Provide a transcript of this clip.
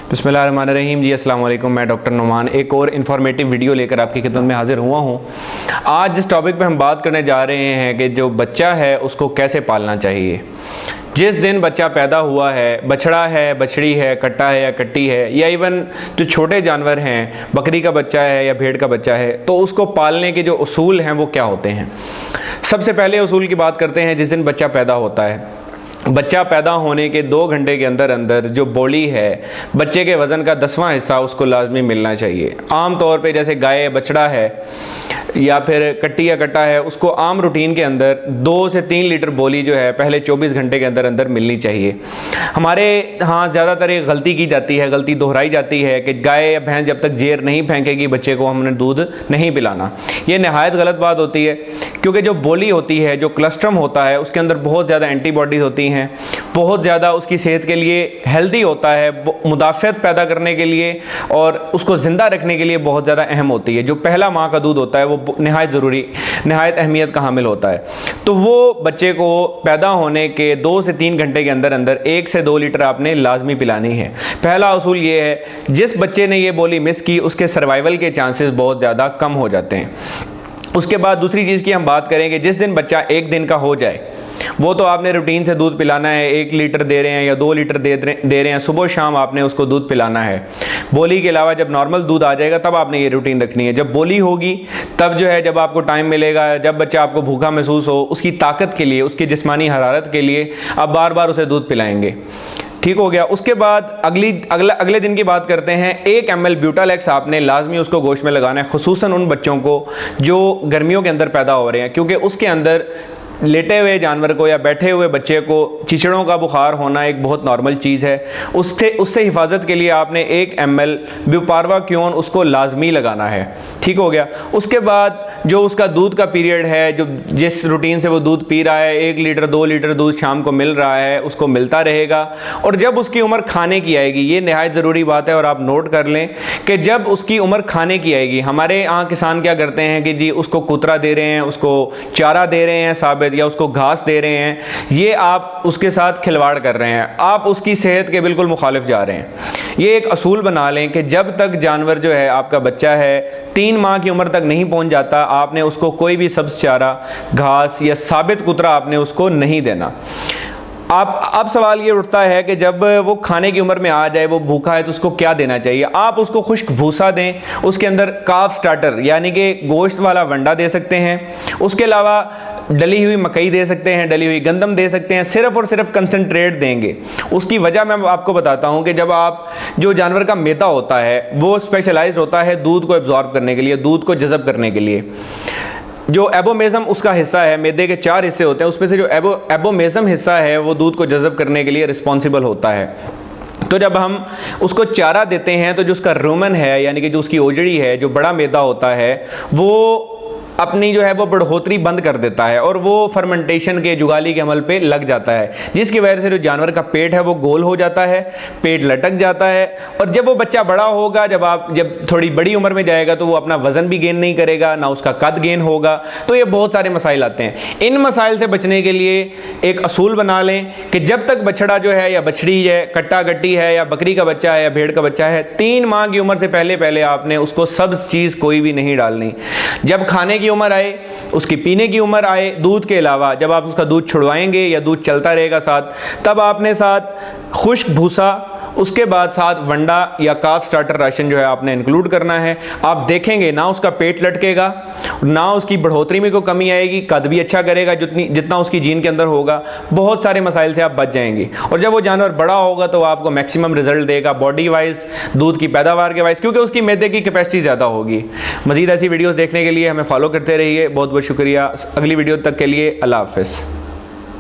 बिस्मिल्लाहिर्रहमानिर्रहीम जी, अस्सलाम वालेकुम। मैं डॉक्टर नुमान एक और इन्फॉर्मेटिव वीडियो लेकर आपकी खिदमत में हाजिर हुआ हूँ। आज जिस टॉपिक पे हम बात करने जा रहे हैं कि जो बच्चा है उसको कैसे पालना चाहिए। जिस दिन बच्चा पैदा हुआ है, बछड़ा है, बछड़ी है, कट्टा है या कट्टी है, या इवन जो छोटे जानवर हैं, बकरी का बच्चा है या भेड़ का बच्चा है, तो उसको पालने के जो उसूल हैं वो क्या होते हैं। सबसे पहले उसूल की बात करते हैं जिस दिन बच्चा पैदा होता है। बच्चा पैदा होने के 2 घंटे के अंदर अंदर जो बॉडी है, बच्चे के वज़न का 10वां हिस्सा उसको लाजमी मिलना चाहिए। आम तौर पे जैसे गाय या बछड़ा है या फिर कट्टी या कट्टा है, उसको आम रूटीन के अंदर 2 से 3 लीटर बोली जो है पहले 24 घंटे के अंदर अंदर मिलनी चाहिए। हमारे यहाँ ज़्यादातर एक गलती की जाती है, गलती दोहराई जाती है कि गाय या भैंस जब तक जेर नहीं फेंकेगी बच्चे को हमने दूध नहीं पिलाना। ये नहायत गलत बात होती है, क्योंकि जो बोली होती है, जो क्लस्ट्रम होता है, उसके अंदर बहुत ज़्यादा एंटीबॉडीज़ होती हैं, बहुत ज़्यादा उसकी सेहत के लिए हेल्दी होता है, मुदाफ़ियत पैदा करने के लिए और उसको ज़िंदा रखने के लिए बहुत ज़्यादा अहम होती है। जो पहला माँ का दूध होता है वो नहायत ज़रूरी, नहायत अहमियत का हामिल होता है। तो वो बच्चे को पैदा होने के 2 से 3 घंटे के अंदर अंदर 1 से 2 लीटर आपने लाजमी पिलानी है। पहला उसूल ये है, जिस बच्चे ने ये बोली मिस की उसके सर्वाइवल के चांसेस बहुत ज़्यादा कम हो जाते हैं। उसके बाद दूसरी चीज़ की हम बात करेंगे, जिस दिन बच्चा 1 दिन का हो जाए, वो तो आपने रूटीन से दूध पिलाना है। 1 लीटर दे रहे हैं या 2 लीटर दे रहे हैं, सुबह शाम आपने उसको दूध पिलाना है। बोली के अलावा जब नॉर्मल दूध आ जाएगा तब आपने ये रूटीन रखनी है। जब बोली होगी तब जो है, जब आपको टाइम मिलेगा, जब बच्चा आपको भूखा महसूस हो, उसकी ताकत के लिए, उसकी जिस्मानी हरारत के लिए आप बार बार उसे दूध पिलाएंगे। ठीक हो गया। उसके बाद अगले दिन की बात करते हैं। 1 ml ब्यूटालेक्स आपने लाजमी उसको गोश्त में लगाना है, खुसूसन उन बच्चों को जो गर्मियों के अंदर पैदा हो रहे हैं, क्योंकि उसके अंदर लेटे हुए जानवर को या बैठे हुए बच्चे को चिचड़ों का बुखार होना एक बहुत नॉर्मल चीज़ है। उससे हिफाजत के लिए आपने 1 ml ब्यूपारवाक्योन उसको लाजमी लगाना है। ठीक हो गया। उसके बाद जो उसका दूध का पीरियड है, जो जिस रूटीन से वो दूध पी रहा है, 1 लीटर 2 लीटर दूध शाम को मिल रहा है, उसको मिलता रहेगा। और जब उसकी उम्र खाने की आएगी, ये नहायत ज़रूरी बात है और आप नोट कर लें कि जब उसकी उम्र खाने की आएगी, हमारे यहाँ किसान क्या करते हैं कि जी उसको कुतरा दे रहे हैं, उसको चारा दे रहे हैं साबित, या उसको घास दे रहे हैं, ये आप उसके साथ खिलवाड़ कर रहे हैं, आप उसकी सेहत के बिल्कुल मुखालिफ जा रहे हैं। ये एक असूल बना लें कि जब तक जानवर जो है, आपका बच्चा है, 3 माह की उम्र तक नहीं पहुंच जाता, आपने उसको कोई भी सब्ज़ चारा, घास या साबित कुतरा आपने उसको नहीं देना। अब सवाल ये उठता है कि जब वो खाने की उम्र में आ जाए, वो भूखा है, तो उसको क्या देना चाहिए। आप उसको खुश्क भूसा दें, उसके अंदर काफ स्टार्टर यानी कि गोश्त वाला वंडा दे सकते हैं। उसके अलावा डली हुई मकई दे सकते हैं, डली हुई गंदम दे सकते हैं। सिर्फ और सिर्फ कंसनट्रेट देंगे। उसकी वजह मैं आपको बताता हूं कि जब आप, जो जानवर का मैदा होता है वो स्पेशलाइज्ड होता है दूध को एब्जॉर्ब करने के लिए, दूध को जज़ब करने के लिए। जो एबोमेज़म उसका हिस्सा है, मैदे के 4 हिस्से होते हैं, उसमें से जो एबोमेज़म हिस्सा है वो दूध को जज़ब करने के लिए रिस्पॉन्सिबल होता है। तो जब हम उसको चारा देते हैं तो जो उसका रुमन है, यानी कि जो उसकी ओजड़ी है, जो बड़ा मैदा होता है, वो अपनी जो है वो बढ़ोतरी बंद कर देता है और वो फर्मेंटेशन के, जुगाली के अमल पे लग जाता है, जिसकी वजह से जो जानवर का पेट है वो गोल हो जाता है, पेट लटक जाता है। और जब वो बच्चा बड़ा होगा, जब थोड़ी बड़ी उम्र में जाएगा, तो वो अपना वजन भी गेन नहीं करेगा, ना उसका कद गेन होगा। तो ये बहुत सारे मसाइल आते हैं। इन मसाइल से बचने के लिए एक असूल बना लें कि जब तक बछड़ा जो है या बछड़ी है, कट्टा कट्टी है या बकरी का बच्चा है या भेड़ का बच्चा है, 3 माह की उम्र से पहले आपने उसको सब्ज़ चीज़ कोई भी नहीं डालनी। जब खाने की उम्र आए, उसकी पीने की उम्र आए, दूध के अलावा जब आप उसका दूध छुड़वाएंगे या दूध चलता रहेगा साथ, तब आपने साथ खुश्क भूसा, उसके बाद साथ वंडा या काफ स्टार्टर राशन जो है आपने इंक्लूड करना है। आप देखेंगे ना उसका पेट लटकेगा, ना उसकी बढ़ोतरी में कोई कमी आएगी, कद भी अच्छा करेगा जितना उसकी जीन के अंदर होगा। बहुत सारे मसाइल से आप बच जाएंगे। और जब वो जानवर बड़ा होगा तो आपको मैक्सिमम रिजल्ट देगा बॉडी वाइज, दूध की पैदावार के वाइज, क्योंकि उसकी मैदे की कैपेसिटी ज़्यादा होगी। मज़ीद ऐसी वीडियोज़ देखने के लिए हमें फॉलो करते रहिए। बहुत बहुत शुक्रिया। अगली वीडियो तक के लिए अल्लाह हाफ़िज़।